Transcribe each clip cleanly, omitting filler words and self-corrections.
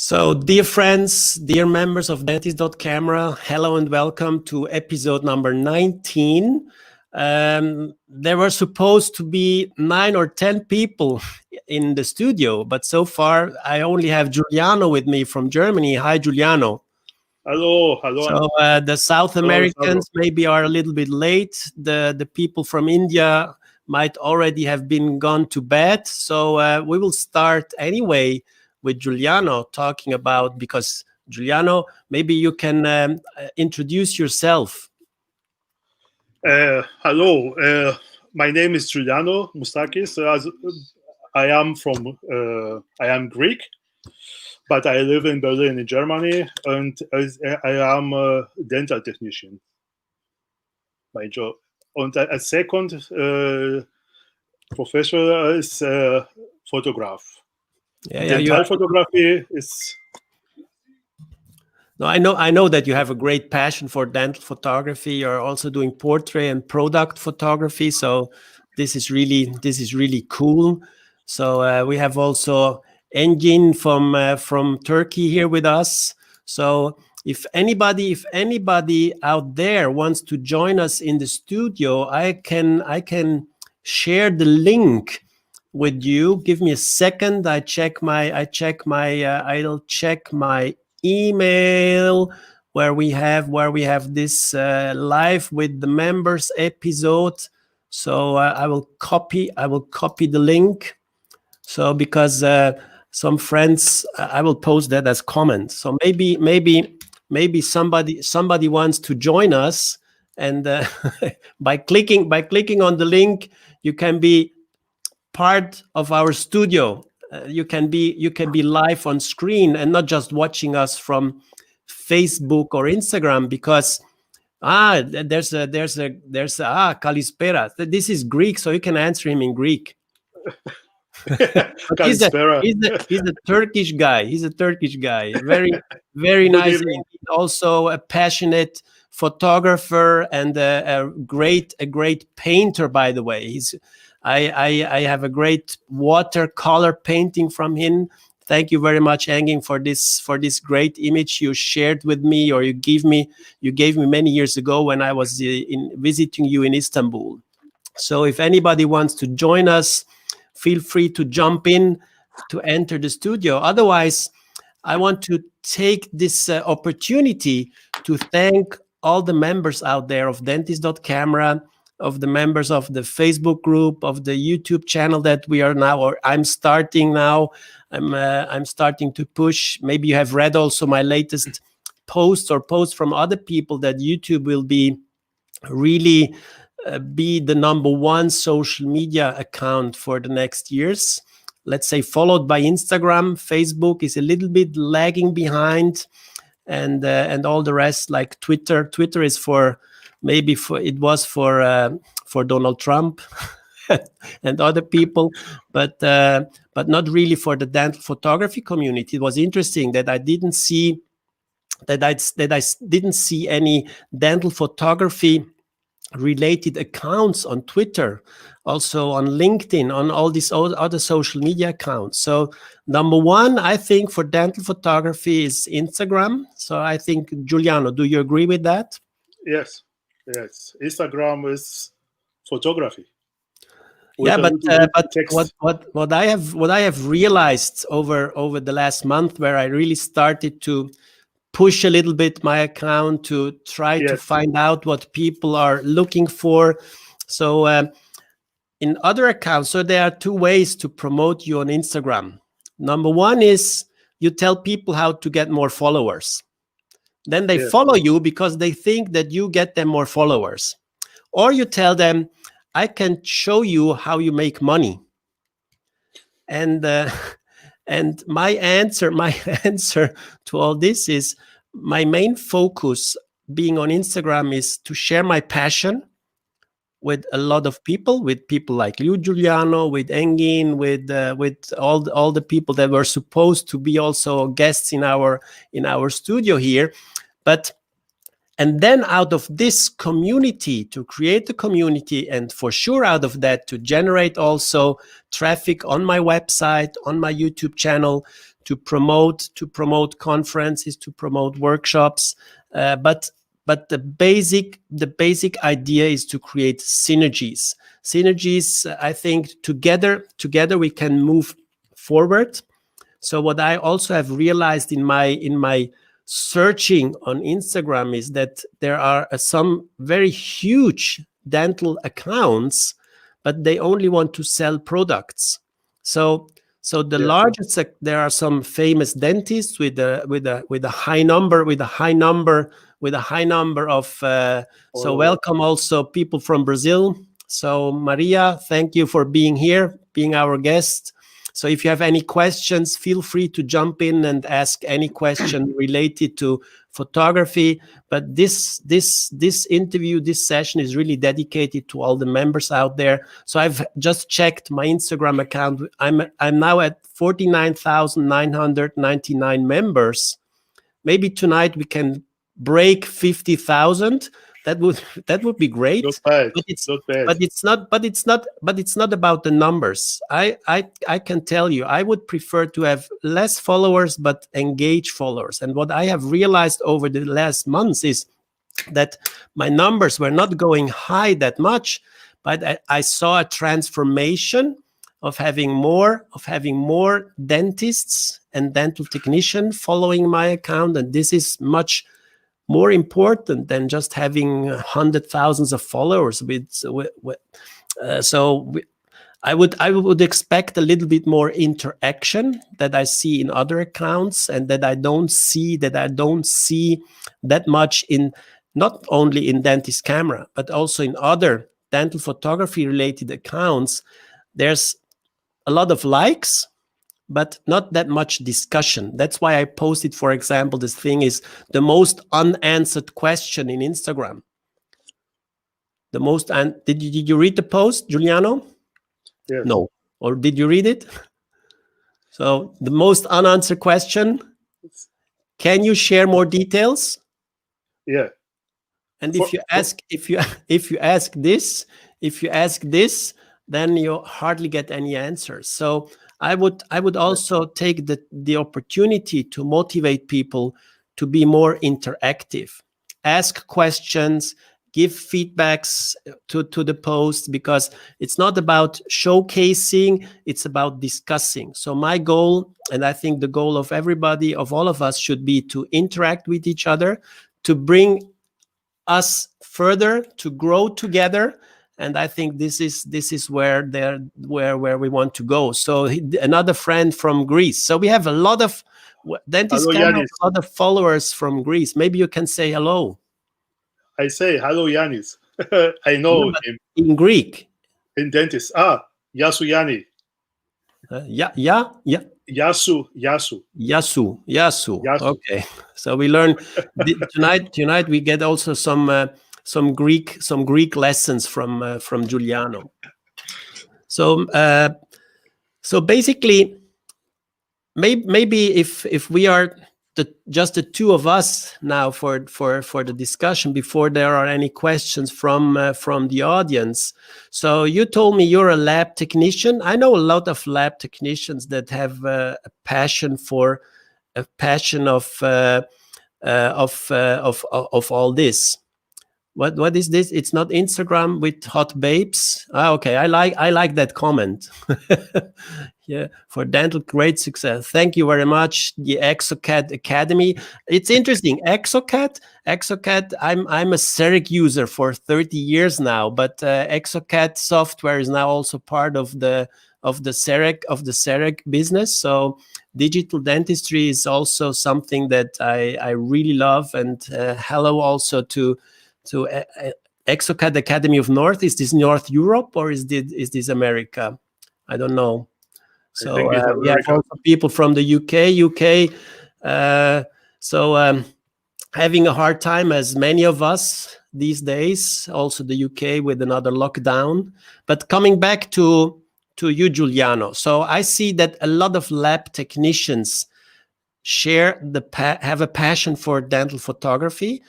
So, dear friends, dear members of Dentist.camera, hello and welcome to episode number 19. There were supposed to be 9 or 10 people in the studio, but so far I only have Giuliano with me from Germany. Hi, Giuliano. Hello. So the South Americans maybe are a little bit late. The people from India might already have been gone to bed. So we will start anyway with Giuliano talking about, because Giuliano, maybe you can introduce yourself. Hello, my name is Giuliano Moustakis. I am Greek, but I live in Berlin, in Germany, and I am a dental technician. My job, and a second profession is photograph. Dental photography is. No, I know that you have a great passion for dental photography. You're also doing portrait and product photography. So this is really cool. So we have also Engin from Turkey here with us. So if anybody out there wants to join us in the studio, I can share the link with you. Give me a second. I'll check my email where we have this live with the members episode. So I will copy the link. So because some friends, I will post that as comments. So maybe somebody wants to join us, and by clicking on the link, you can be part of our studio. You can be live on screen and not just watching us from Facebook or Instagram, because there's Kalispera. This is Greek, so you can answer him in Greek. He's a Turkish guy. He's a Turkish guy. Very nice. Also a passionate photographer and a great painter, by the way. I have a great watercolor painting from him. Thank you very much, Engin, for this great image you shared with me, or you gave me many years ago when I was visiting you in Istanbul. So if anybody wants to join us, feel free to jump in to enter the studio. Otherwise, I want to take this opportunity to thank all the members out there of Dentist.camera, of the members of the Facebook group, of the YouTube channel that we are now, or I'm starting now. I'm starting to push. Maybe you have read also my latest posts from other people that YouTube will be really be the #1 social media account for the next years. Let's say followed by Instagram. Facebook is a little bit lagging behind, and all the rest, like Twitter. Twitter is for Donald Trump and other people, but not really for the dental photography community. It was interesting that I didn't see any dental photography related accounts on Twitter, also on LinkedIn, on all these other social media accounts. So #1, I think, for dental photography is Instagram. So I think, Giuliano, do you agree with that? Yes. Instagram is photography. Yeah, but what I have realized over the last month, where I really started to push a little bit my account to try to find out what people are looking for. So in other accounts, so there are 2 ways to promote you on Instagram. #1 is you tell people how to get more followers. Then they follow you because they think that you get them more followers. Or you tell them, I can show you how you make money. And my answer to all this is, my main focus being on Instagram is to share my passion with a lot of people, with people like you, Giuliano, with Engin, with all the people that were supposed to be also guests in our studio here. And then out of this community, to create the community, and for sure out of that to generate also traffic on my website, on my YouTube channel, to promote conferences, to promote workshops, but the basic idea is to create synergies. I think together we can move forward. So what I also have realized in my searching on Instagram is that there are some very huge dental accounts, but they only want to sell products. So the largest, there are some famous dentists with a high number of. So welcome also people from Brazil. So Maria, thank you for being here, being our guest. So if you have any questions, feel free to jump in and ask any question related to photography. But this interview, this session is really dedicated to all the members out there. So I've just checked my Instagram account. I'm now at 49,999 members. Maybe tonight we can break 50,000. That would be great. Not bad. But it's not about the numbers. I can tell you, I would prefer to have less followers but engaged followers. And what I have realized over the last months is that my numbers were not going high that much, but I saw a transformation of having more dentists and dental technicians following my account, and this is much more important than just having 100,000 of followers. I would expect a little bit more interaction that I see in other accounts, and that I don't see that much in, not only in Dentist Camera, but also in other dental photography related accounts. There's a lot of likes, but not that much discussion. That's why I posted, for example, this thing is the most unanswered question in Instagram. Did you read the post, Giuliano? Yes. No. Or did you read it? So the most unanswered question. Can you share more details? Yeah. And if you ask this, then you hardly get any answers. So I would also take the opportunity to motivate people to be more interactive, ask questions, give feedbacks to the post, because it's not about showcasing, it's about discussing. So my goal, and I think the goal of everybody, of all of us, should be to interact with each other, to bring us further, to grow together. And I think this is where we want to go. So another friend from Greece. So we have a lot of Dentist Camera, a lot of followers from Greece. Maybe you can say hello. I say hello, Yanis. I know him in Greek. In Dentist. Yasu Yani. Yasu. Okay. So we learn tonight. We get also some Greek lessons from Giuliano. So basically, maybe if we are just the two of us now for the discussion, before there are any questions from the audience. So you told me you're a lab technician. I know a lot of lab technicians that have a passion of all this. What is this? It's not Instagram with hot babes. Okay, I like that comment. Yeah, for dental, great success. Thank you very much. The Exocad Academy. It's interesting. Exocad. I'm a CEREC user for 30 years now, but Exocad software is now also part of the CEREC business. So digital dentistry is also something that I really love. And hello also to Exocad Academy of North. Is this North Europe or is this America? I don't know. So we have also people from the UK. Having a hard time, as many of us these days, also the UK with another lockdown. But coming back to you, Giuliano. So I see that a lot of lab technicians have a passion for dental photography.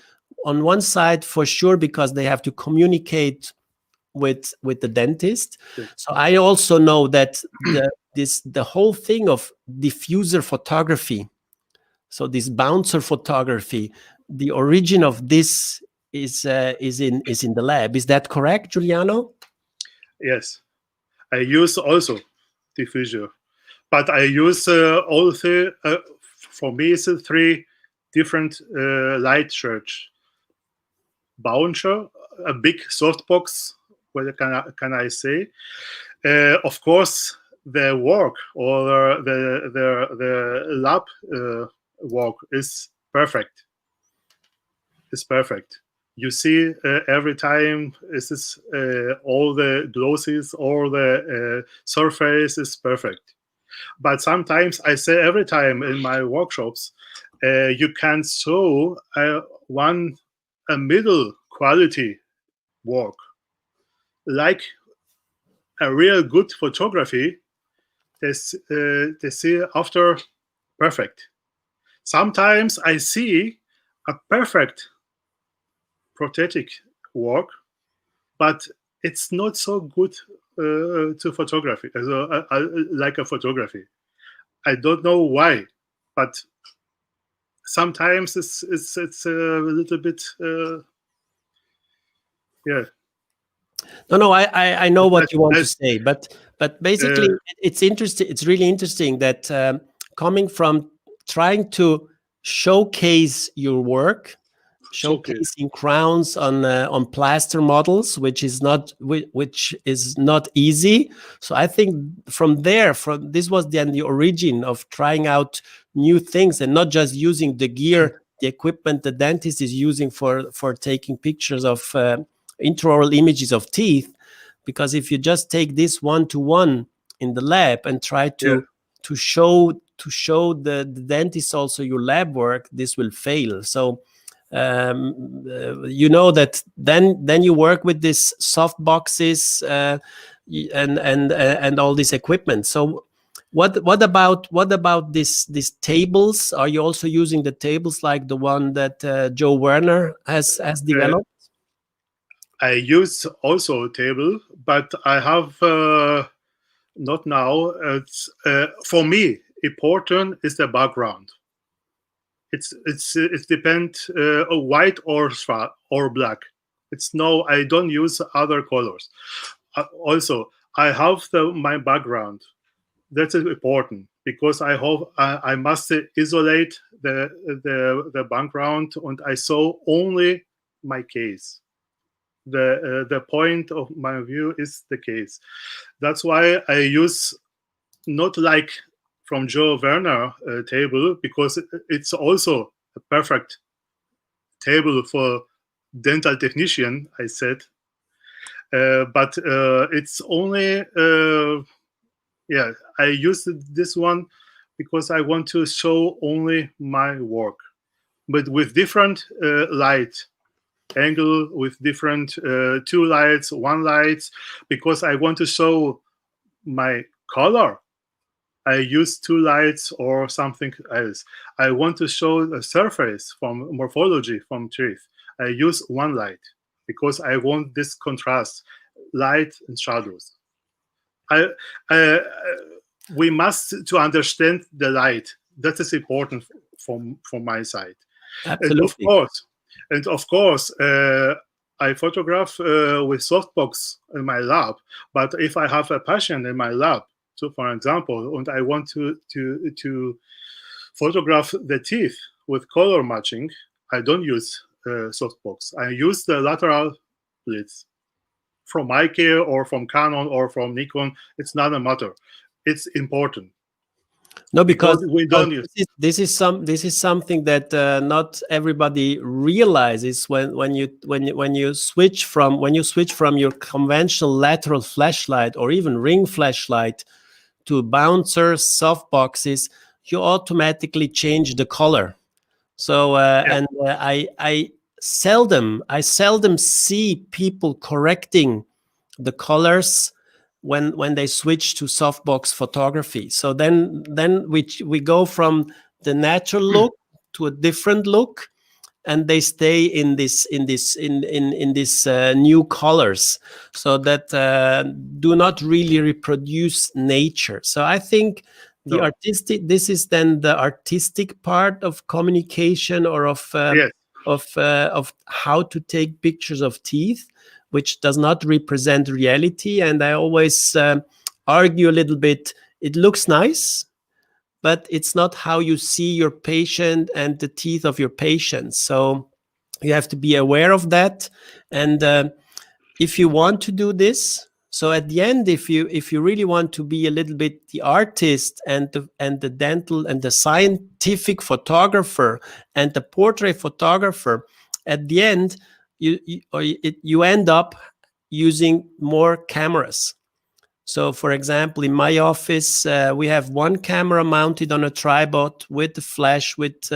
On one side, for sure, because they have to communicate with the dentist. So I also know that the whole thing of diffuser photography, so this bouncer photography, the origin of this is in the lab. Is that correct, Giuliano? Yes, I use also diffuser, but I use also for me it's three different light search. Bouncer, a big softbox. What can I say? Of course, the work or the lab work is perfect. It's perfect. You see every time this is all the glosses, all the surface is perfect. But sometimes I say every time in my workshops, you can show a middle quality work, like a real good photography. They see after perfect. Sometimes I see a perfect prosthetic work, but it's not so good to photography, like a photography. I don't know why, but sometimes it's a little bit yeah. No, I know what you want to As, say, but basically, it's interesting. It's really interesting that coming from trying to showcase your work, showcasing crowns on plaster models, which is not easy. So I think from this was then the origin of trying out new things and not just using the gear, the equipment the dentist is using for taking pictures of intraoral images of teeth. Because if you just take this one-to-one in the lab and try to show the dentist also your lab work, this will fail. So you know that then you work with these soft boxes and all this equipment. So what about these tables? Are you also using the tables like the one that Joe Werner has developed? I use also a table, but I have not now. It's for me important is the background. It depends white or black. It's no, I don't use other colors. Also, I have my background. That is important because I must isolate the background, and I saw only my case. The point of my view is the case. That's why I use not like from Joe Werner table, because it's also a perfect table for dental technician, I said. But it's only I use this one because I want to show only my work, but with different light angle, with different two lights, one light, because I want to show my color. I use two lights or something else. I want to show the surface from morphology from teeth. I use one light because I want this contrast, light and shadows. We must to understand the light. That is important from my side. Absolutely. And of course, I photograph with softbox in my lab. But if I have a patient in my lab, so for example, and I want to photograph the teeth with color matching, I don't use softbox. I use the lateral blitz from IKEA or from Canon or from Nikon. It's not a matter. It's important. No, because we don't use. This is something that not everybody realizes when you switch from your conventional lateral flashlight or even ring flashlight to bouncers, soft boxes, you automatically change the color. So and I seldom see people correcting the colors when they switch to softbox photography. So then we go from the natural look to a different look, and they stay in this new colors, so that do not really reproduce nature. So I think the artistic, this is then the artistic part of communication, or Yes. of how to take pictures of teeth, which does not represent reality. And I always argue a little bit, it looks nice, but it's not how you see your patient and the teeth of your patient. So you have to be aware of that. And if you want to do this, so at the end, if you really want to be a little bit the artist and the dental and the scientific photographer and the portrait photographer, at the end you end up using more cameras. So, for example, in my office, we have one camera mounted on a tripod with the flash, with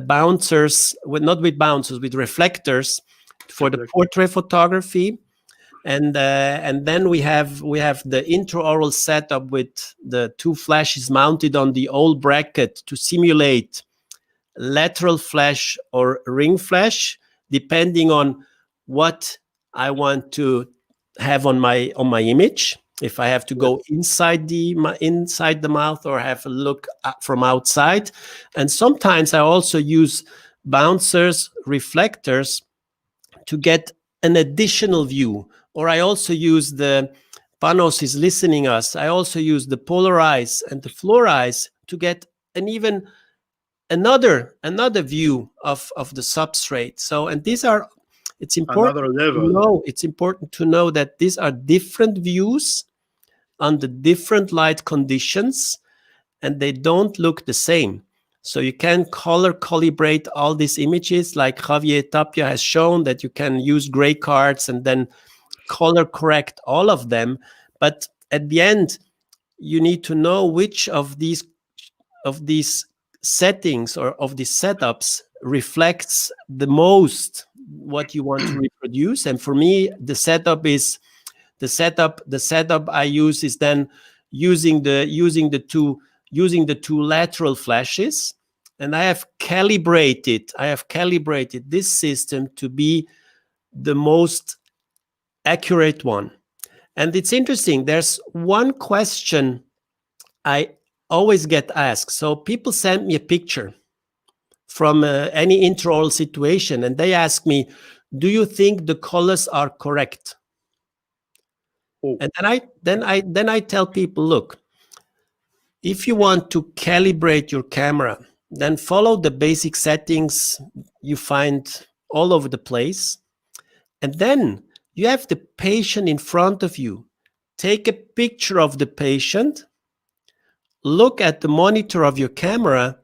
bouncers, with reflectors for the portrait photography, and then we have the intraoral setup with the two flashes mounted on the old bracket to simulate lateral flash or ring flash, depending on what I want to have on my image. If I have to go inside the mouth, or have a look from outside. And sometimes I also use bouncers, reflectors, to get an additional view. Or I also use the Panos is listening us. I also use the polarize and the fluorize to get an even another view of the substrate. So, and these are, it's important to know that these are different views under different light conditions, and they don't look the same. So you can color calibrate all these images, like Javier Tapia has shown, that you can use gray cards and then color correct all of them. But at the end, you need to know which of these settings or of these setups reflects the most what you want to reproduce. And for me, the setup I use is then using the two lateral flashes, and I have calibrated this system to be the most accurate one. And it's interesting, there's one question I always get asked. So people send me a picture from any intraoral situation, and they ask me, do you think the colors are correct? And then I tell people, look, if you want to calibrate your camera, then follow the basic settings you find all over the place. And then you have the patient in front of you. Take a picture of the patient, look at the monitor of your camera,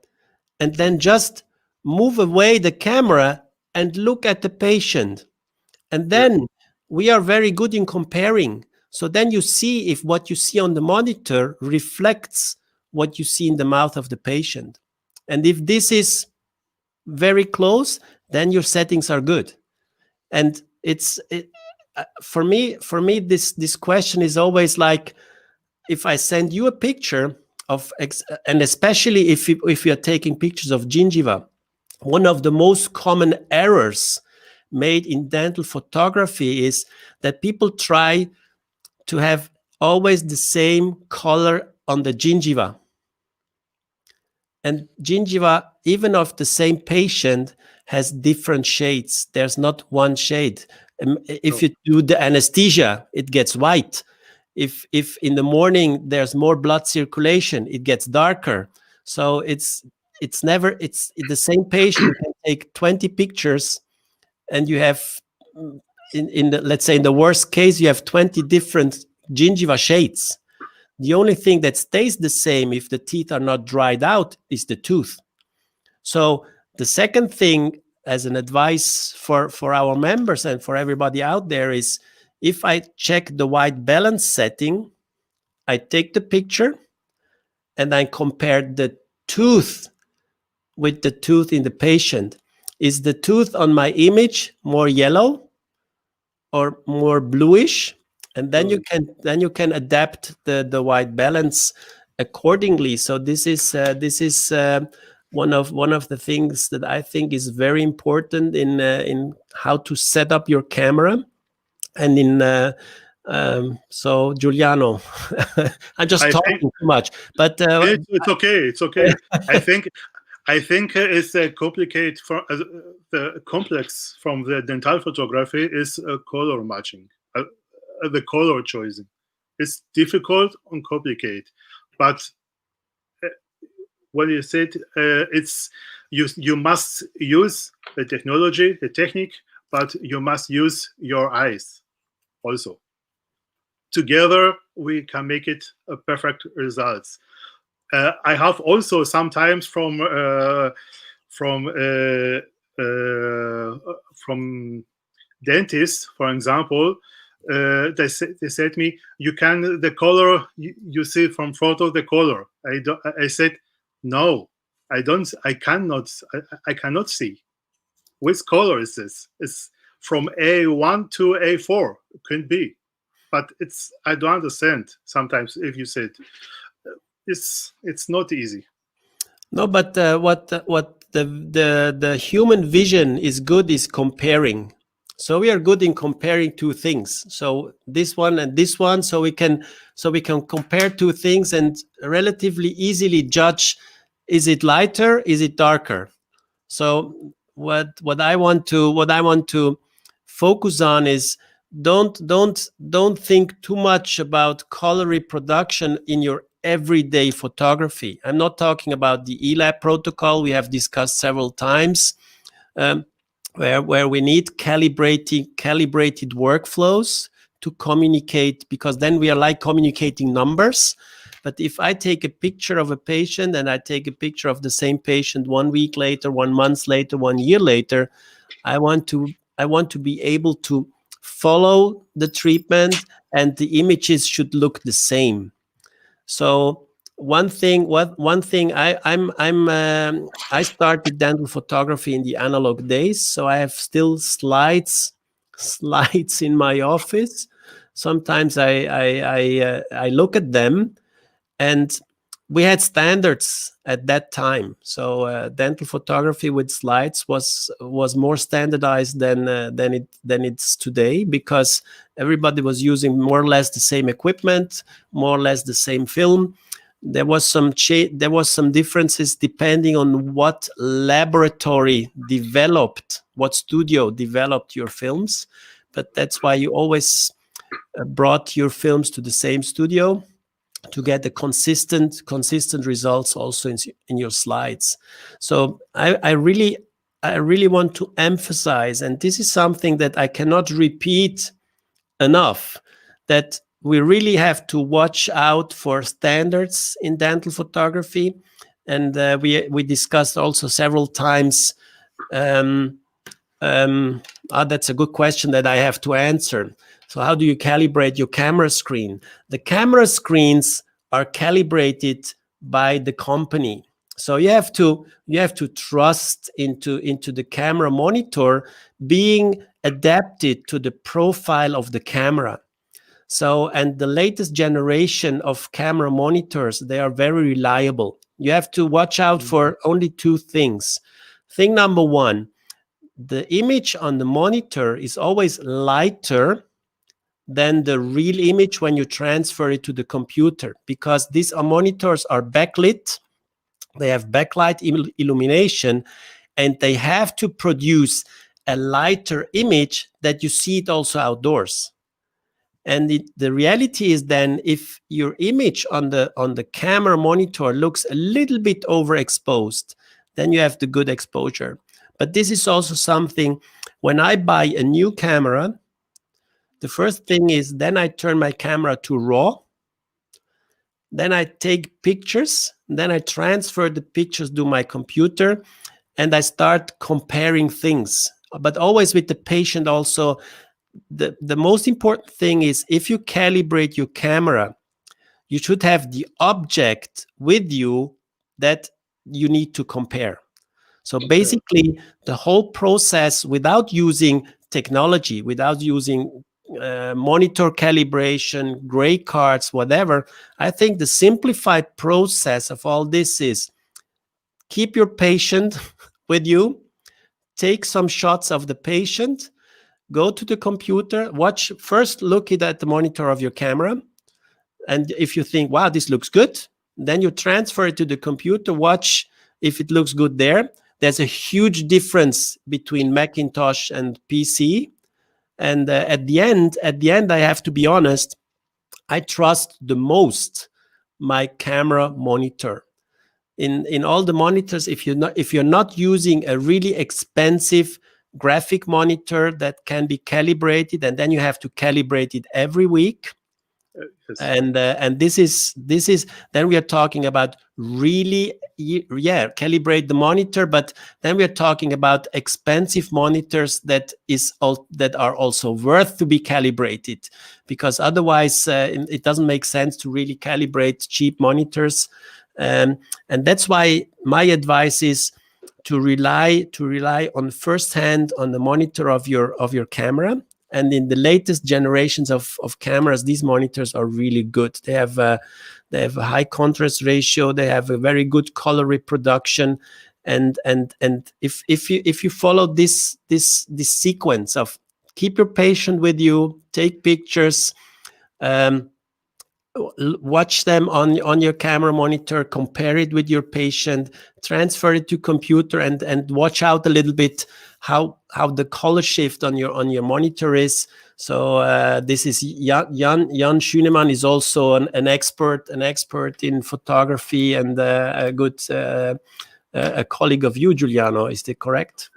and then just move away the camera and look at the patient. And then we are very good in comparing. So then you see if what you see on the monitor reflects what you see in the mouth of the patient. And if this is very close, then your settings are good. And for me, this question is always like, if I send you a picture of, and especially if you are taking pictures of gingiva, one of the most common errors made in dental photography is that people try to have always the same color on the gingiva. And gingiva, even of the same patient, has different shades. There's not one shade. If you do the anesthesia, it gets white. If in the morning there's more blood circulation, it gets darker. So it's the same patient can take 20 pictures, and you have let's say in the worst case, you have 20 different gingiva shades. The only thing that stays the same if the teeth are not dried out is the tooth. So the second thing, as an advice for our members and for everybody out there, is if I check the white balance setting, I take the picture and I compare the tooth with the tooth in the patient. Is the tooth on my image more yellow or more bluish? And then you can adapt the white balance accordingly. So this is one of the things that I think is very important in how to set up your camera, and so Giuliano, I'm just I think talking too much, but it's okay. It's okay. I think it's a complicated for the complex from the dental photography is color matching, the color choosing. It's difficult and complicated, but when you said it's you must use the technology, the technique, but you must use your eyes also. Together, we can make it a perfect results. I have also sometimes from from dentists, for example, they said me, you can the color you see from photo the color. I said no, I don't. I cannot see which color is this. It's from A1 to A4. It could be, but I don't understand sometimes if you said it's not easy. no, but what the human vision is good is comparing. So we are good in comparing two things. So this one and this one, so we can compare two things and relatively easily judge, is it lighter, is it darker? So what I want to focus on is don't think too much about color reproduction in your everyday photography. I'm not talking about the ELAB protocol we have discussed several times, um, where we need calibrated workflows to communicate, because then we are like communicating numbers. But if I take a picture of a patient and I take a picture of the same patient 1 week later, 1 month later, 1 year later, I want to be able to follow the treatment, and the images should look the same. So one thing I started dental photography in the analog days, so I have still slides in my office. Sometimes I look at them, and we had standards at that time. So dental photography with slides was more standardized than it's today, because everybody was using more or less the same equipment, more or less the same film. There was some differences depending on what laboratory developed, what studio developed your films, but that's why you always brought your films to the same studio to get the consistent results also in your slides. So I really want to emphasize, and this is something that I cannot repeat enough, that we really have to watch out for standards in dental photography. And we discussed also several times. That's a good question that I have to answer. So how do you calibrate your camera screen? The camera screens are calibrated by the company. So you have to trust into the camera monitor being adapted to the profile of the camera. So, and the latest generation of camera monitors, they are very reliable. You have to watch out for only two things. Thing number one, the image on the monitor is always lighter than the real image when you transfer it to the computer, because these monitors are backlit. They have backlight illumination, and they have to produce a lighter image that you see it also outdoors. And the reality is then, if your image on the camera monitor looks a little bit overexposed, then you have the good exposure. But this is also something, when I buy a new camera, the first thing is then I turn my camera to RAW. Then I take pictures. Then I transfer the pictures to my computer, and I start comparing things. But always with the patient also. The most important thing is, if you calibrate your camera, you should have the object with you that you need to compare. So basically, the whole process, without using technology, without using monitor calibration, gray cards, whatever, I think the simplified process of all this is keep your patient with you, take some shots of the patient, go to the computer, watch, first look at the monitor of your camera. And if you think, wow, this looks good, then you transfer it to the computer, watch if it looks good there. There's a huge difference between Macintosh and PC. And at the end, I have to be honest, I trust the most my camera monitor. In all the monitors, if you're not using a really expensive graphic monitor that can be calibrated, and then you have to calibrate it every week. Yes. And this is then we are talking about really calibrate the monitor, but then we are talking about expensive monitors that are also worth to be calibrated, because otherwise it doesn't make sense to really calibrate cheap monitors. And that's why my advice is to rely on firsthand on the monitor of your camera. And in the latest generations of cameras, these monitors are really good. They have a high contrast ratio. They have a very good color reproduction. And if you follow this sequence of keep your patient with you, take pictures, watch them on your camera monitor, compare it with your patient, transfer it to computer, and watch out a little bit how the color shift on your monitor is. So this is Jan Schünemann is also an expert in photography, and a good a colleague of you, Giuliano. Is that correct?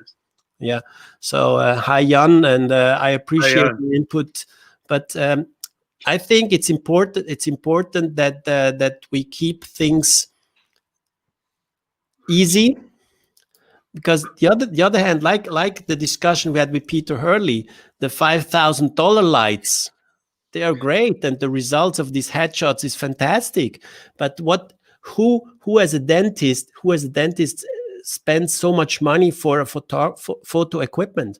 Yeah. So hi Jan, and I appreciate the input, but I think it's important. It's important that we keep things easy, because the other hand, like the discussion we had with Peter Hurley, the $5,000 lights, they are great, and the results of these headshots is fantastic. But who as a dentist spends so much money for a photo equipment?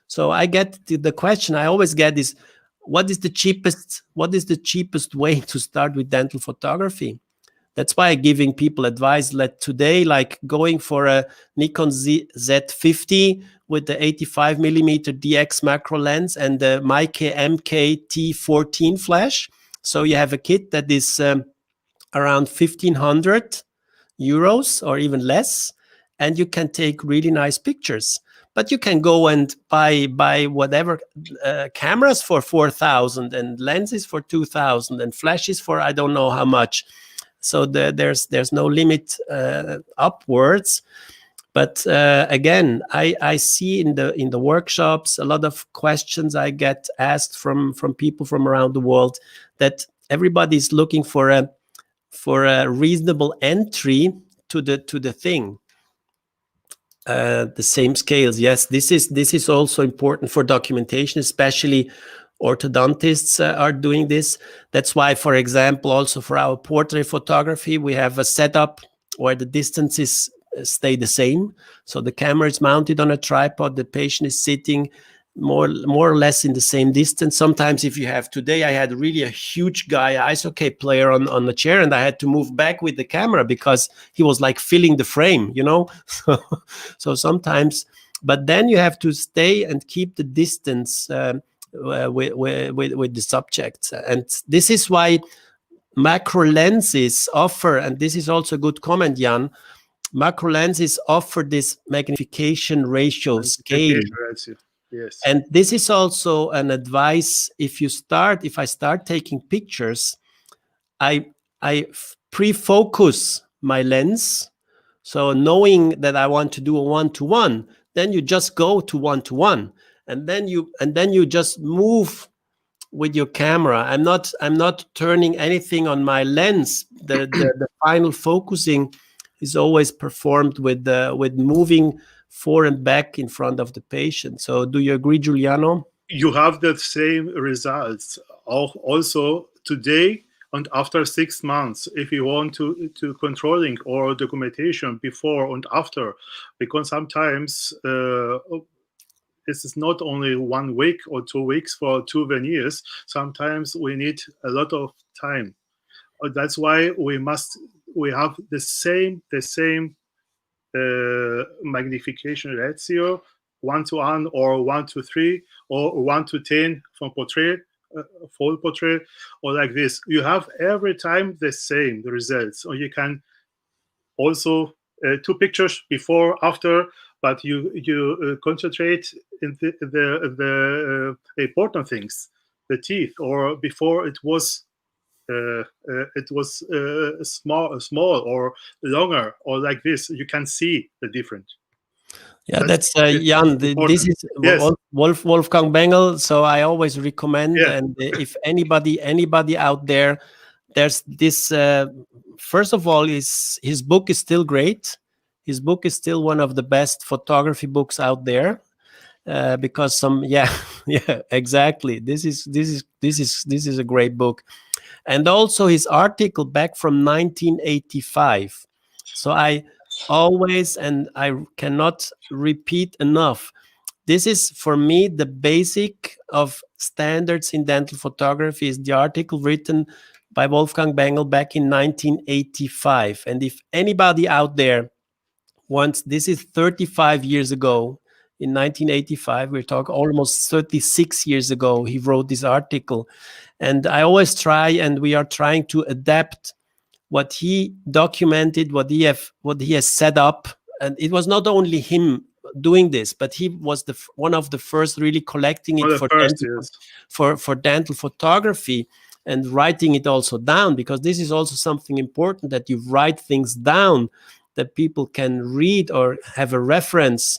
So I get the question I always get is, what is the cheapest way to start with dental photography? That's why I'm giving people advice today, like going for a Nikon Z50 with the 85 millimeter DX macro lens and the Meike MK-T14 flash. So you have a kit that is around 1,500 euros or even less, and you can take really nice pictures. But you can go and buy whatever cameras for 4,000 and lenses for 2,000 and flashes for I don't know how much. So there's no limit upwards. But again, I see in the workshops a lot of questions I get asked from people from around the world, that everybody's looking for a reasonable entry to the thing. The same scales, yes. This is also important for documentation, especially orthodontists are doing this. That's why, for example, also for our portrait photography, we have a setup where the distances stay the same. So the camera is mounted on a tripod, the patient is sitting more or less in the same distance. Sometimes if you have, today I had really a huge guy, ice hockey player on the chair, and I had to move back with the camera because he was like filling the frame, So sometimes, but then you have to stay and keep the distance with the subjects. And this is why macro lenses offer, and this is also a good comment, Jan, macro lenses offer this magnification ratio scale. Yes. And this is also an advice. If I start taking pictures, I pre-focus my lens. So knowing that I want to do a 1-to-1, then you just go to 1-to-1, and then you just move with your camera. I'm not turning anything on my lens. The final focusing is always performed with moving forward and back in front of the patient. So do you agree, Giuliano? You have the same results also today and after 6 months, if you want to controlling or documentation before and after, because sometimes this is not only 1 week or 2 weeks for 2 veneers. Sometimes we need a lot of time. That's why we have the same magnification ratio, 1:1 or 1:3 or 1:10 from portrait, full portrait, or like this. You have every time the same results, or you can also two pictures before, after, but you concentrate in the important things, the teeth, or before it was small or longer, or like this. You can see the difference. Yeah, that's Jan. This is Yes. Wolfgang Bengel. So I always recommend, Yeah. and if anybody out there, there's this. First of all, his book is still great. His book is still one of the best photography books out there. Because yeah, exactly. This is a great book, and also his article back from 1985. So I always, and I cannot repeat enough, this is for me the basic of standards in dental photography is the article written by Wolfgang Bengel back in 1985. And if anybody out there wants, this is 35 years ago, in 1985, we're talking almost 36 years ago, he wrote this article. And I always try, and we are trying to adapt what he documented, what he has set up. And it was not only him doing this, but he was one of the first really collecting it for dental photography and writing it also down, because this is also something important, that you write things down that people can read or have a reference,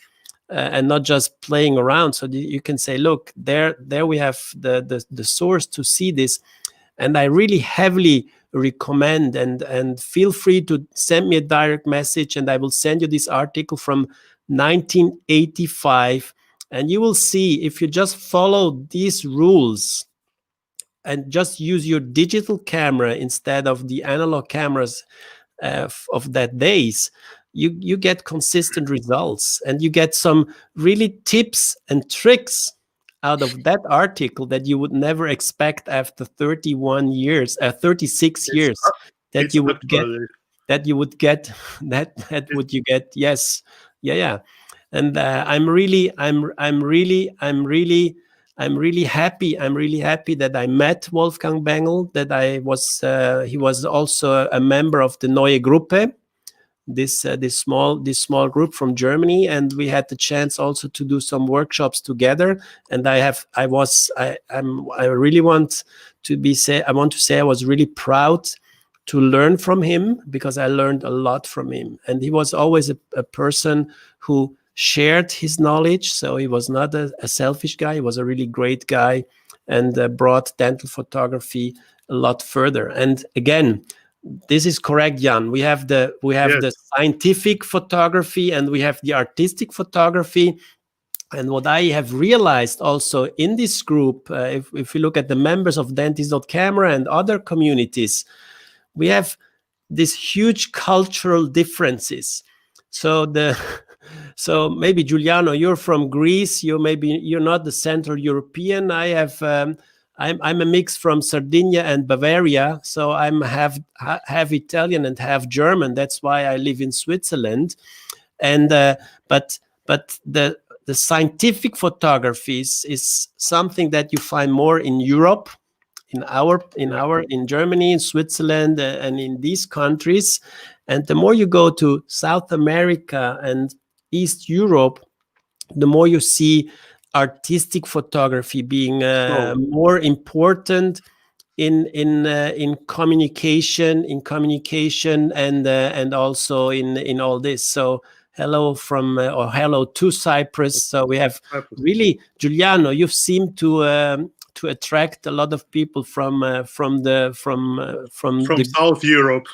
and not just playing around. So you can say, look, there we have the source to see this. And I really heavily recommend, and feel free to send me a direct message, and I will send you this article from 1985. And you will see, if you just follow these rules and just use your digital camera instead of the analog cameras of that days, you get consistent results, and you get some really tips and tricks out of that article that you would never expect after 36 years that you would get yes. Yeah. And I'm really happy that I met Wolfgang Bengel, that he was also a member of the Neue Gruppe, this small group from Germany, and we had the chance also to do some workshops together. And I want to say I was really proud to learn from him, because I learned a lot from him. And he was always a person who shared his knowledge. So he was not a selfish guy. He was a really great guy, and brought dental photography a lot further. And again, this is correct, Jan. We have the scientific photography, and we have the artistic photography. And what I have realized also in this group, if you look at the members of Dentist.camera and other communities, we have these huge cultural differences. So maybe, Giuliano, you're from Greece. You're not the Central European. I'm a mix from Sardinia and Bavaria, so I'm half Italian and half German. That's why I live in Switzerland. And but the scientific photography is something that you find more in Europe, in Germany, in Switzerland, and in these countries. And the more you go to South America and East Europe, the more you see artistic photography being more important in communication, and also in all this. So hello to Cyprus. So we have really, Giuliano, you've seemed to attract a lot of people from South Europe.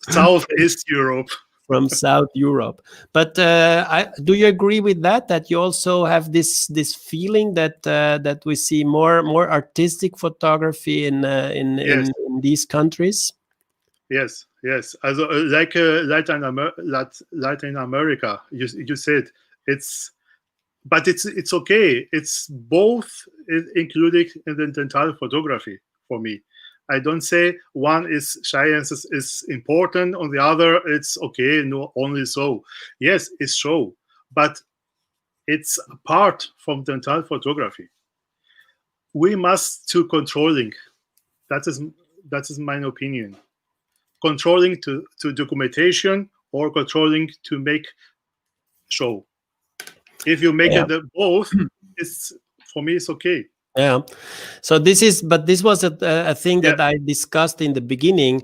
Southeast Europe. From South Europe. But do you agree with that you also have this feeling that we see more artistic photography in these countries? Yes. Like Latin America, you said, it's okay. It's both included in the dental photography for me. I don't say one is science is important, on the other it's okay, no, only so. Yes, it's so, but it's apart from dental photography. We must to controlling. That is my opinion. Controlling to documentation or controlling to make show. If you make Yeah. it both, it's for me it's okay. Yeah. So this was a thing Yeah, that I discussed in the beginning.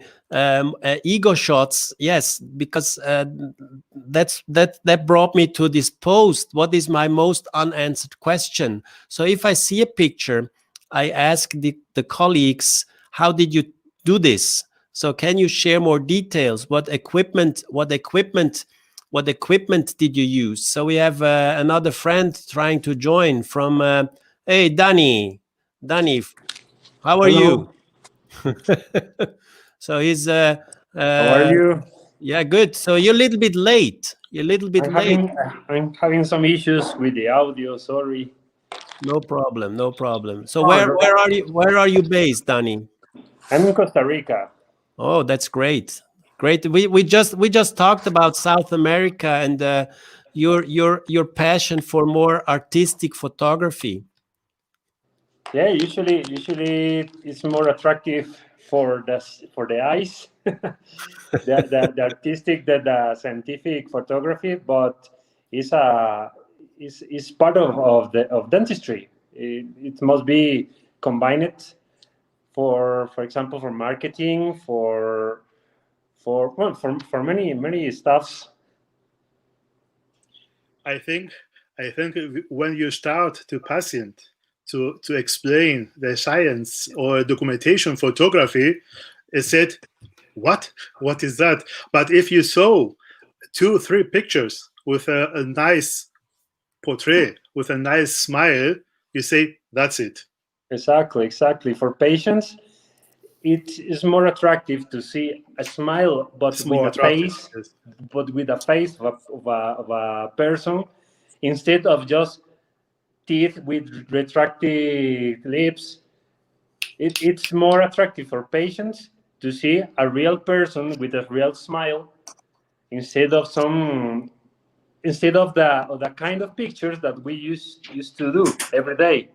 Ego shots, yes, because that brought me to this post. What is my most unanswered question? So if I see a picture, I ask the colleagues, how did you do this? So can you share more details? What equipment did you use? So we have another friend trying to join from. Hey, Danny. Danny, how are you? Hello, So he's how are uh you? yeah, good. So you're a little bit late. You're a little bit I'm late. having I'm having some issues with the audio. Sorry. No problem, no problem. So Oh, where are you based, Danny? I'm in Costa Rica. Oh, that's great. Great. We just talked about South America and your passion for more artistic photography. Yeah, usually it's more attractive for the eyes, the artistic than the scientific photography, but it's a is part of dentistry. It must be combined for example for marketing for many stuffs. I think when you start to patient to explain the science or documentation photography, it said, what is that? But if you saw 2 3 pictures with a nice portrait with a nice smile, you say that's it. Exactly. For patients, it is more attractive to see a smile, It's more attractive. Yes. but with a face of a person, instead of just teeth with retracted lips. It's more attractive for patients to see a real person with a real smile instead of some instead of the kind of pictures that we used to do every day.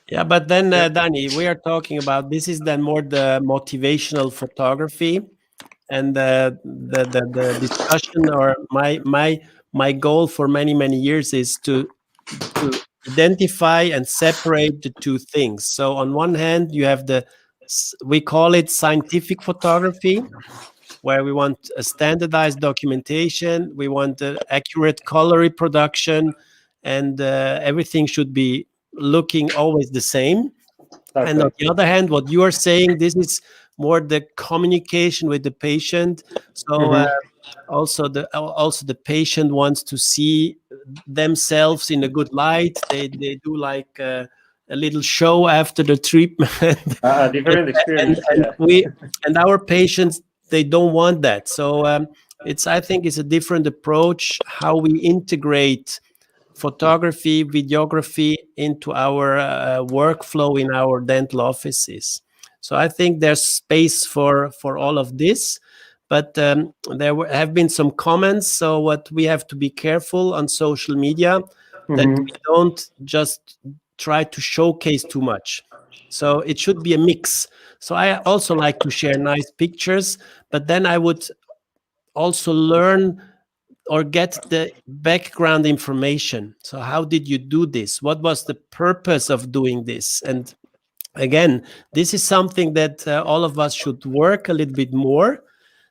Yeah, but then Yeah. Danny, we are talking about this is then more the motivational photography. And the discussion or my goal for many years is to identify and separate the two things. So on one hand, you have we call it scientific photography, where we want a standardized documentation, we want accurate color reproduction, and everything should be looking always the same. And on Exactly. the other hand, what you are saying, this is more the communication with the patient. So Hmm. also the patient wants to see themselves in a good light. They do like a little show after the treatment, A different experience. and Yeah. our patients, they don't want that. So I think it's a different approach how we integrate photography, videography into our workflow in our dental offices. So I think there's space for all of this, but have been some comments. So what we have to be careful on social media that Hmm. we don't just try to showcase too much. So it should be a mix. So I also like to share nice pictures, but then I would also learn or get the background information. So how did you do this? What was the purpose of doing this? And again, this is something that all of us should work a little bit more,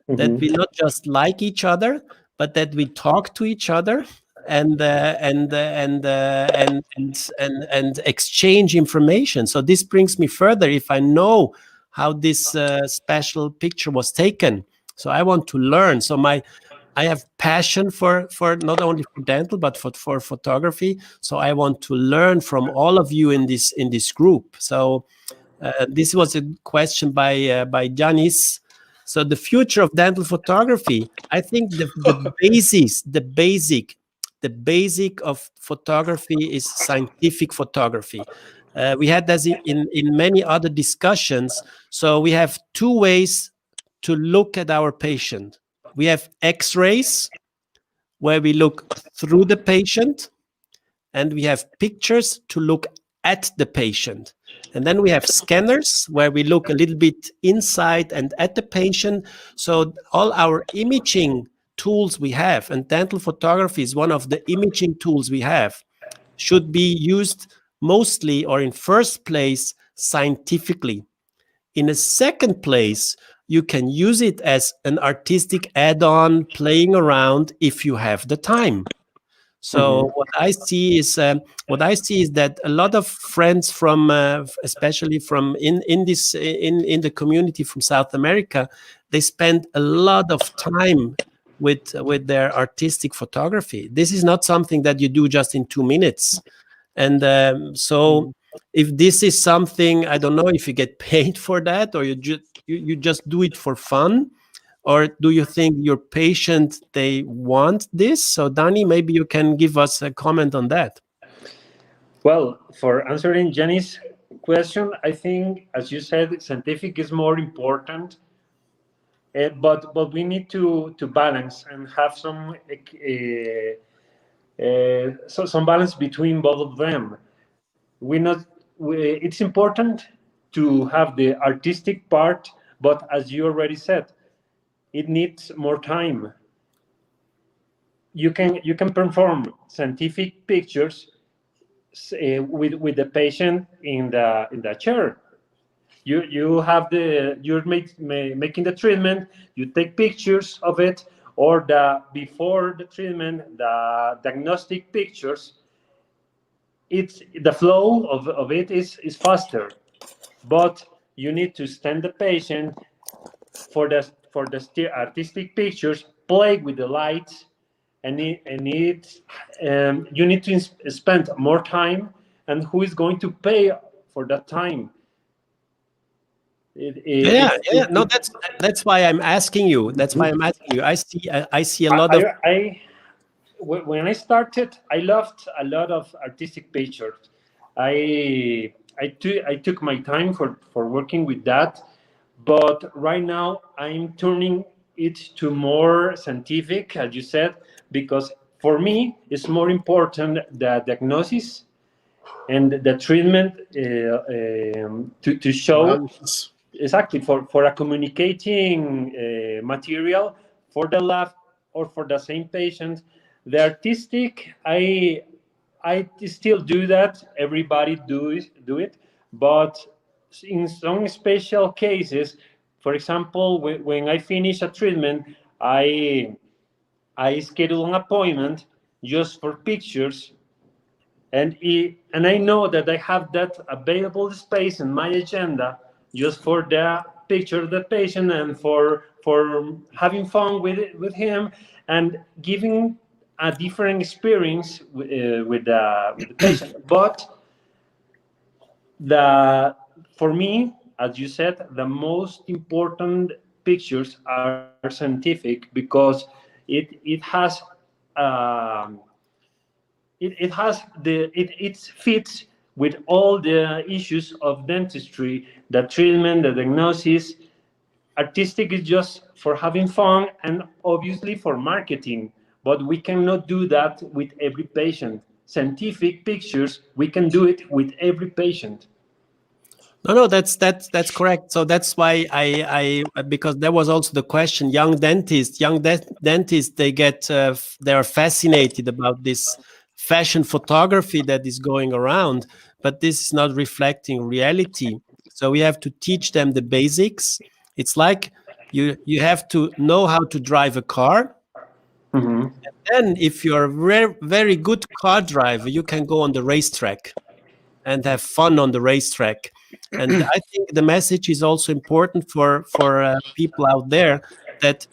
that we Hmm. not just like each other, but that we talk to each other and exchange information. So this brings me further. If I know how this special picture was taken, so I want to learn. So I have passion for not only for dental but for photography. So I want to learn from all of you in this group. So this was a question by Janis. So the future of dental photography, I think the basic of photography is scientific photography. We had this in many other discussions. So we have two ways to look at our patient. We have X-rays, where we look through the patient, and we have pictures to look at the patient. And then we have scanners, where we look a little bit inside and at the patient. So all our imaging tools we have, and dental photography is one of the imaging tools we have, should be used mostly, or in first place, scientifically. In a second place, you can use it as an artistic add-on, playing around if you have the time. So what I see is that a lot of friends from, especially from in the community from South America, they spend a lot of time with their artistic photography. This is not something that you do just in 2 minutes. And so if this is something, I don't know if you get paid for that, or you just do it for fun, or do you think your patient, they want this? So Danny, maybe you can give us a comment on that. Well, for answering Jenny's question, I think, as you said, scientific is more important, but we need to balance and have some some balance between both of them. It's important to have the artistic part, but as you already said, it needs more time. You can perform scientific pictures with the patient in the chair. You're making the treatment. You take pictures of it, or before the treatment, the diagnostic pictures. It's the flow of it is faster, but you need to stand the patient for the artistic pictures, play with the lights, and you need to spend more time, and who is going to pay for that time? No, that's why I'm asking you. That's why I'm asking you. I see a lot of. When I started, I loved a lot of artistic pictures. I took my time for working with that, but right now I'm turning it to more scientific, as you said, because for me it's more important the diagnosis and the treatment to show exactly for a communicating material for the lab or for the same patient. The artistic, I still do that. Everybody do it, but in some special cases, for example, when I finish a treatment, I schedule an appointment just for pictures, and I know that I have that available space in my agenda just for the picture of the patient and for having fun with him and giving a different experience with the patient. But for me, as you said, the most important pictures are scientific because it fits with all the issues of dentistry, the treatment, the diagnosis. Artistic is just for having fun and obviously for marketing, but we cannot do that with every patient. Scientific pictures, we can do it with every patient. No, that's correct. So that's why I because there was also the question, young dentists, they are fascinated about this fashion photography that is going around, but this is not reflecting reality. So we have to teach them the basics. It's like you have to know how to drive a car. Mm-hmm. And then if you're a very, very good car driver, you can go on the racetrack and have fun on the racetrack. And I think the message is also important for people out there, that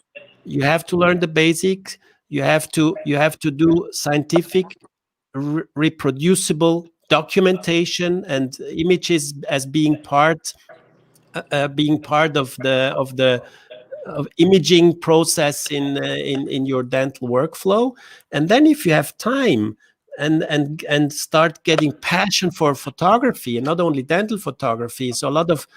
you have to learn the basics. You have to do scientific, reproducible documentation and images as being part of the imaging process in your dental workflow. And then if you have time, and start getting passion for photography, and not only dental photography. So a lot of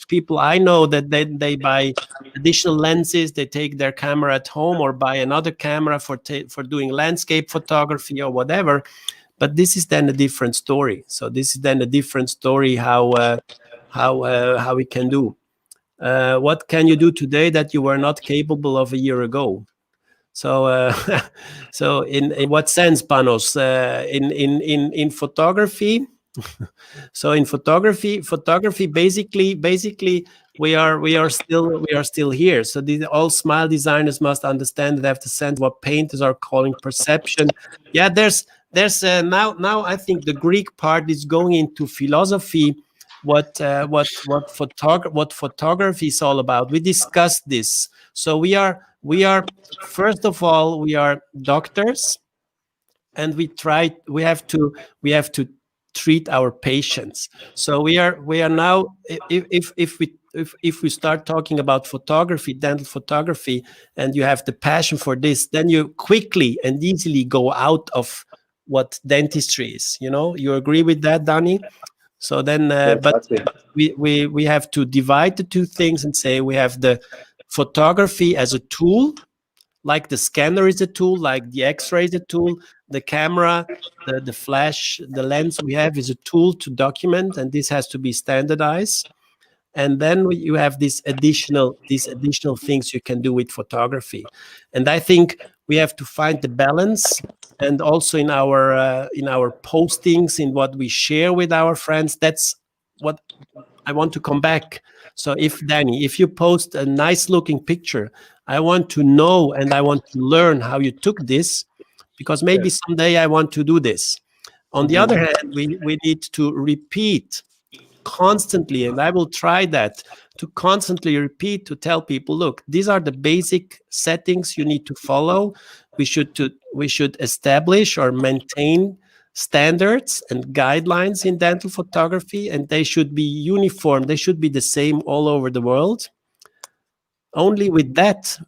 people I know that they buy additional lenses, they take their camera at home or buy another camera for doing landscape photography or whatever. But this is then a different story. So this is then a different story how we can do. What can you do today that you were not capable of a year ago? So, so in what sense, Panos? In photography. So in photography, basically, we are still here. So all smile designers must understand that they have to sense what painters are calling perception. Yeah, there's now I think the Greek part is going into philosophy. What photography is all about. We discussed this. So we are first of all, we are doctors, and we have to treat our patients. So we are now, if we start talking about photography, dental photography, and you have the passion for this, then you quickly and easily go out of what dentistry is. You agree with that, Danny? So then, but we have to divide the two things and say we have the photography as a tool, like the scanner is a tool, like the X-ray is a tool, the camera, the flash, the lens we have is a tool to document, and this has to be standardized. And then you have these additional things you can do with photography. And I think we have to find the balance. And also in our postings, in what we share with our friends, that's what I want to come back. So Danny, if you post a nice looking picture, I want to know and I want to learn how you took this, because maybe someday I want to do this. On the other hand, we need to repeat constantly, and I will try that, to constantly repeat, to tell people, look, these are the basic settings you need to follow. We should establish or maintain standards and guidelines in dental photography, and they should be uniform. They should be the same all over the world. Only with that,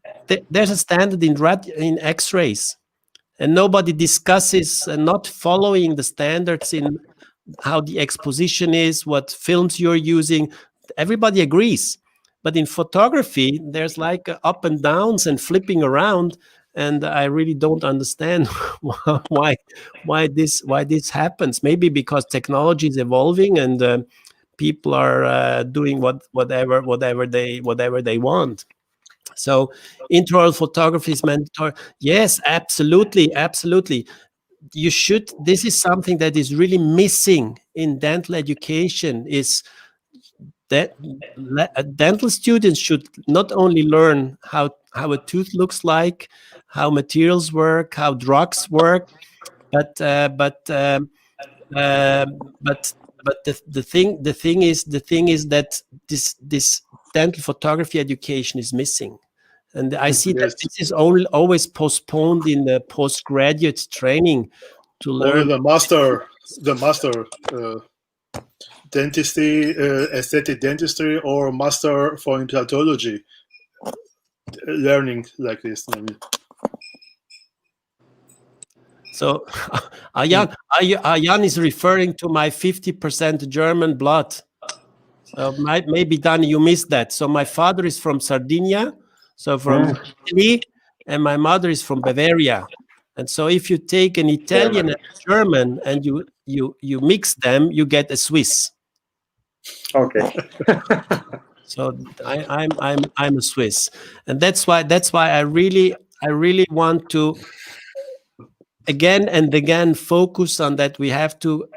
there's a standard in X-rays, and nobody discusses not following the standards in how the exposition is, what films you're using. Everybody agrees. But in photography, there's like up and downs and flipping around, and I really don't understand why this happens. Maybe because technology is evolving and people are doing whatever they want. So intraoral photography is mandatory. Yes, absolutely. You should. This is something that is really missing in dental education, is that dental students should not only learn how a tooth looks like, how materials work, how drugs work, but the thing is that this dental photography education is missing. And I see that this is always postponed in the postgraduate training to learn. Only the master dentistry, aesthetic dentistry, or master for implantology learning like this. Maybe. So Ayan is referring to my 50% German blood. So maybe, Danny, you missed that. So my father is from Sardinia, so from Italy, and my mother is from Bavaria. And so if you take an Italian and a German and you mix them, you get a Swiss. Okay. So I'm a Swiss, and that's why I really want to again and again focus on that. We have to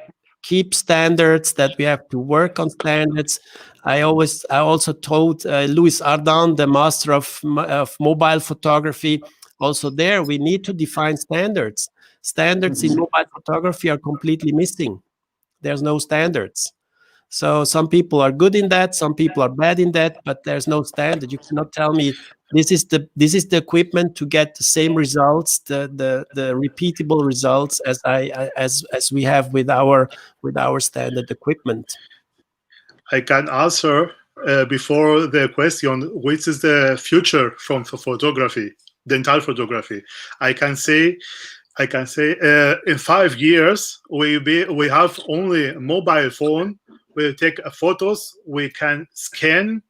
keep standards, that we have to work on standards. I also told Louis Ardan, the master of mobile photography, also there we need to define standards. Standards in mobile photography are completely missing. There's no standards. So some people are good in that, some people are bad in that, but there's no standard. You cannot tell me this is the equipment to get the same results, the repeatable results as we have with our standard equipment. I can answer before the question, which is the future from photography, dental photography. I can say I can say in 5 years we have only a mobile phone. We take photos. We can scan.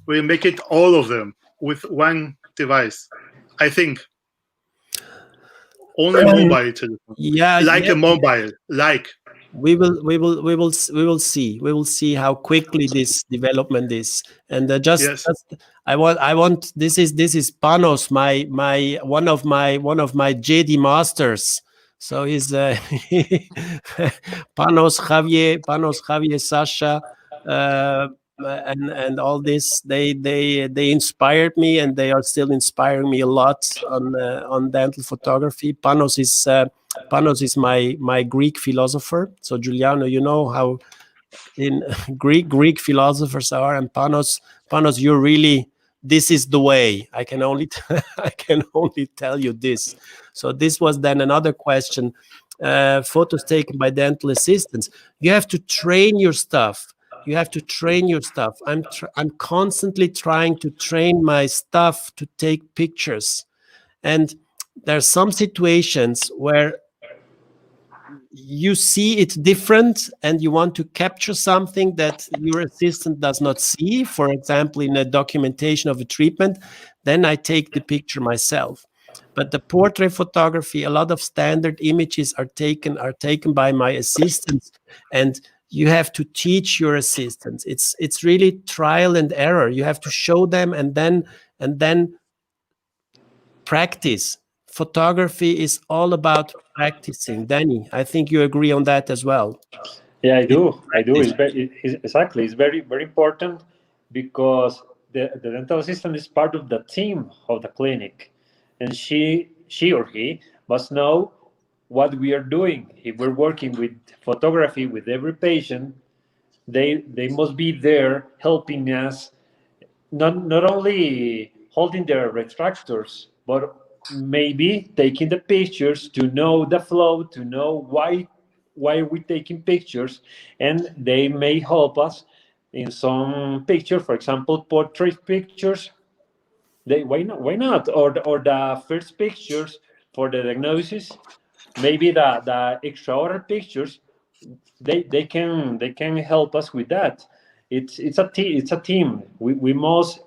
We make it all of them with one device. I think only mobile telephone, Yeah, like yeah. a mobile, like. We will see how quickly this development is. And Yes. I want this is Panos, my one of my JD masters. So he's Panos Javier Sasha, and all this. They inspired me, and they are still inspiring me a lot on dental photography. Panos is my Greek philosopher. So Giuliano, you know how in Greek philosophers are, and Panos, you're really, this is the way. I can only I can only tell you this. So this was then another question. Photos taken by dental assistants. You have to train your stuff. You have to train your stuff. I'm constantly trying to train my stuff to take pictures, and there's some situations where you see it different and you want to capture something that your assistant does not see, for example in a documentation of a treatment, then I take the picture myself. But the portrait photography, a lot of standard images are taken by my assistants, and you have to teach your assistants. It's really trial and error. You have to show them, and then practice. Photography is all about practicing. Danny, I think you agree on that as well. Yeah, I do. I do. Practice. Exactly. It's very, very important because the dental assistant is part of the team of the clinic, and she or he must know what we are doing. If we're working with photography with every patient, they must be there helping us, not only holding their retractors, but maybe taking the pictures to know the flow, to know why we're taking pictures, and they may help us in some picture, for example, portrait pictures. Why not? Or the first pictures for the diagnosis, maybe the extraoral pictures, they can help us with that. It's a team. We must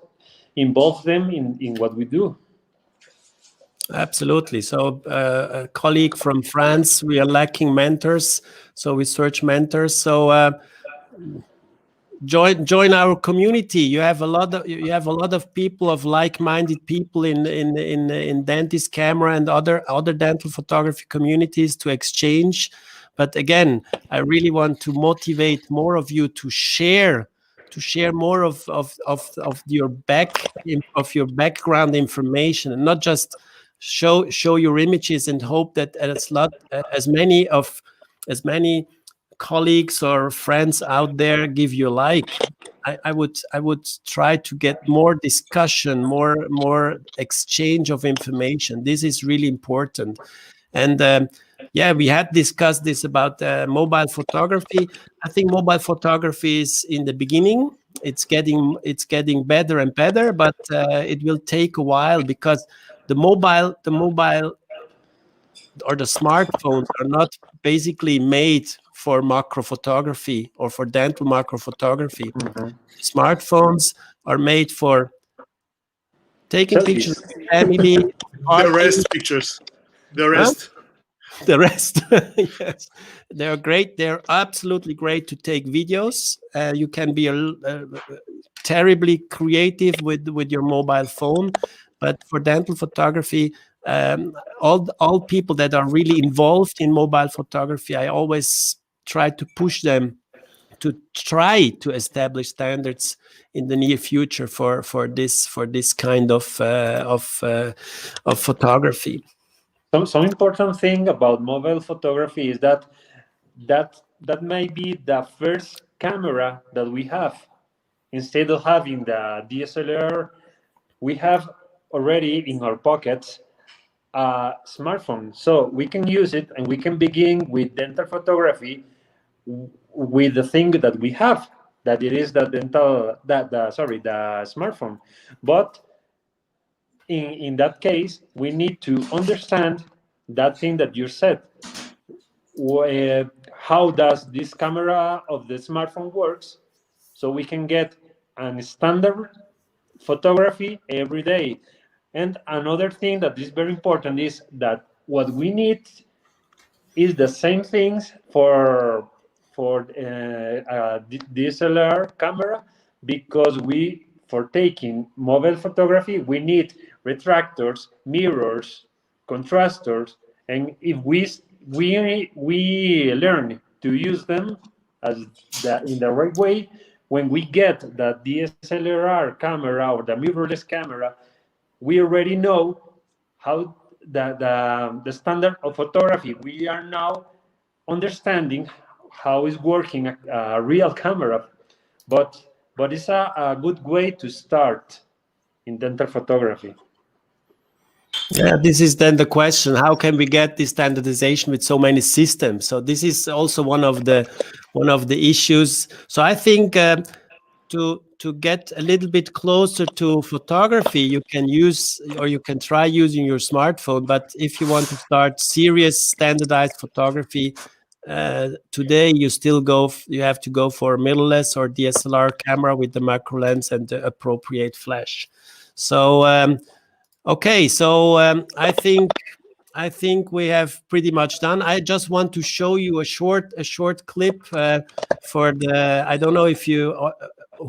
involve them in what we do. Absolutely. So a colleague from France, we are lacking mentors, so we search mentors. So join our community. You have a lot of people, of like-minded people in dentist camera and other dental photography communities to exchange. But again, I really want to motivate more of you to share more of your background information, and not just show your images and hope that as many colleagues or friends out there give you a like. I would try to get more discussion, more exchange of information. This is really important. And yeah, we had discussed this about mobile photography. I think mobile photography is in the beginning. It's getting better and better, but it will take a while, because the mobile or the smartphones are not basically made for macro photography or for dental macro photography. Smartphones are made for taking pictures Selfies. of family, The party, rest pictures. The rest. the rest. Yes, they're great. They're absolutely great to take videos. You can be terribly creative with your mobile phone, but for dental photography, all people that are really involved in mobile photography, I always try to push them to try to establish standards in the near future for this kind of photography. Some important thing about mobile photography is that may be the first camera that we have. Instead of having the DSLR, we have already in our pockets a smartphone, so we can use it and we can begin with dental photography with the thing that we have, that it is the smartphone. But in that case, we need to understand that thing that you said. How does this camera of the smartphone works, so we can get a standard photography every day. And another thing that is very important is that what we need is the same things for DSLR camera, because for taking mobile photography we need retractors, mirrors, contrastors, and if we learn to use them in the right way, when we get the DSLR camera or the mirrorless camera, we already know how the standard of photography. We are now understanding how is working a real camera, but it's a good way to start in dental photography. Yeah, this is then the question: how can we get this standardization with so many systems? So this is also one of the issues. So I think to get a little bit closer to photography, you can use, or you can try using your smartphone. But if you want to start serious standardized photography, today you have to go for mirrorless or DSLR camera with the macro lens and the appropriate flash. So okay, so I think we have pretty much done. I just want to show you a short clip for the, I don't know if you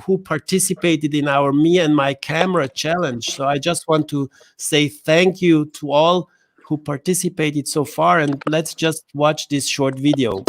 who participated in our Me and My Camera challenge. So I just want to say thank you to all who participated so far, and let's just watch this short video.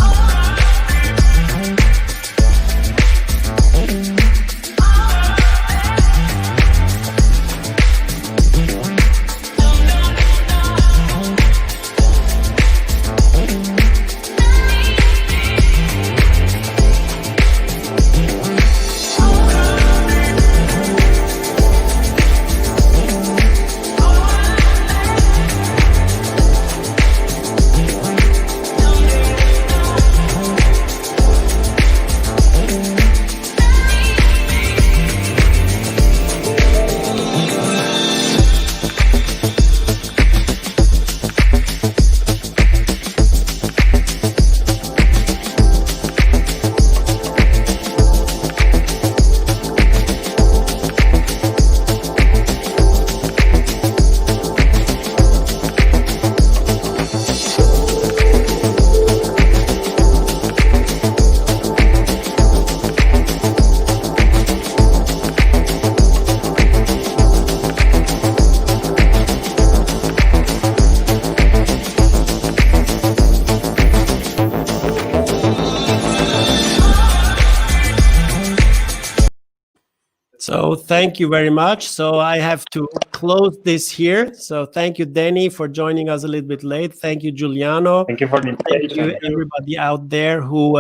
So thank you very much. So I have to close this here. So thank you, Danny, for joining us a little bit late. Thank you, Giuliano. Thank you for the invitation. Thank you, everybody out there who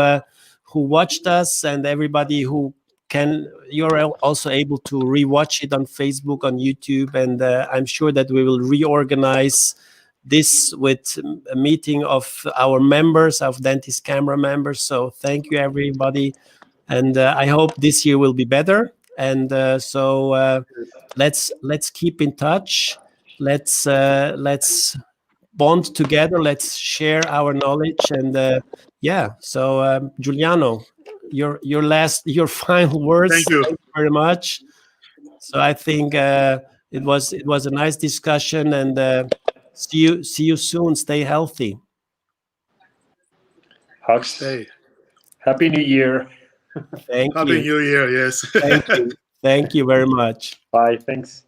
watched us, and everybody who can. You're also able to rewatch it on Facebook, on YouTube, and I'm sure that we will reorganize this with a meeting of our members, of Dentist Camera members. So thank you, everybody, and I hope this year will be better. And so let's keep in touch. Let's bond together. Let's share our knowledge. And yeah. So Giuliano, your final words. Thank you. Thank you very much. So I think it was a nice discussion. And see you soon. Stay healthy. Hugs. Hey. Happy New Year. Thank you. Happy New Year, yes. Thank you. Thank you very much. Bye. Thanks.